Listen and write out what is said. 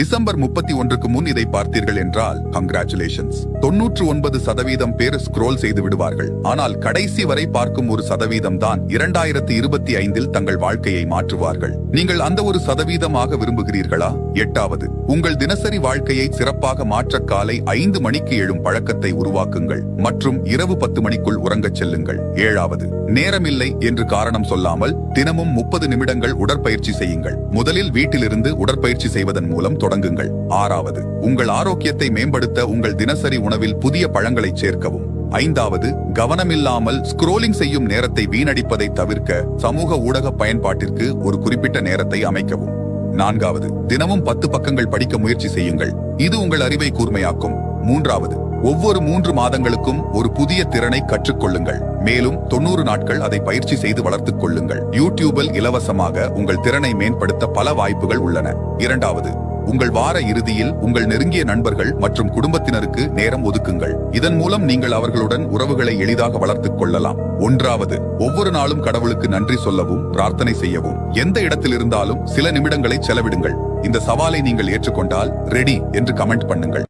December 31க்கு முன் இதை பார்த்தீர்கள் என்றால் கங்க்ராச்சுலேஷன்ஸ். 99% பேர் ஸ்க்ரோல் செய்து விடுவார்கள். ஆனால் கடைசி வரை பார்க்கும் 1% தான் 2025 தங்கள் வாழ்க்கையை மாற்றுவார்கள். நீங்கள் அந்த 1% விரும்புகிறீர்களா? 8வது, உங்கள் தினசரி வாழ்க்கையை சிறப்பாக மாற்ற காலை 5 மணிக்கு எழும் பழக்கத்தை உருவாக்குங்கள் மற்றும் இரவு 10 மணிக்குள் உறங்கச் செல்லுங்கள். 7வது, நேரமில்லை என்று காரணம் சொல்லாமல் தினமும் 30 நிமிடங்கள் உடற்பயிற்சி செய்யுங்கள். முதலில் வீட்டிலிருந்து உடற்பயிற்சி செய்வதன் மூலம் தொடங்குங்கள். 6வது, உங்கள் ஆரோக்கியத்தை மேம்படுத்த உங்கள் தினசரி உணவில் புதிய பழங்களை சேர்க்கவும். 5வது, கவனமில்லாமல் ஸ்க்ரோலிங் செய்யும் நேரத்தை வீணடிப்பதை தவிர்க்க சமூக ஊடக பயன்பாட்டிற்கு ஒரு குறிப்பிட்ட நேரத்தை அமைக்கவும். 4வது, தினமும் 10 பக்கங்கள் படிக்க முயற்சி செய்யுங்கள். இது உங்கள் அறிவை கூர்மையாக்கும். 3வது, ஒவ்வொரு 3 மாதங்களுக்கும் ஒரு புதிய திறனை கற்றுக்கொள்ளுங்கள். மேலும் 90 நாட்கள் அதை பயிற்சி செய்து வளர்த்துக் கொள்ளுங்கள். யூடியூபில் இலவசமாக உங்கள் திறனை மேம்படுத்த பல வாய்ப்புகள் உள்ளன. 2வது, உங்கள் வார இறுதியில் உங்கள் நெருங்கிய நண்பர்கள் மற்றும் குடும்பத்தினருக்கு நேரம் ஒதுக்குங்கள். இதன் மூலம் நீங்கள் அவர்களுடன் உறவுகளை எளிதாக வளர்த்துக் கொள்ளலாம். 1வது, ஒவ்வொரு நாளும் கடவுளுக்கு நன்றி சொல்லவும் பிரார்த்தனை செய்யவும். எந்த இடத்தில் இருந்தாலும் சில நிமிடங்களை செலவிடுங்கள். இந்த சவாலை நீங்கள் ஏற்றுக்கொண்டால் ரெடி என்று கமெண்ட் பண்ணுங்கள்.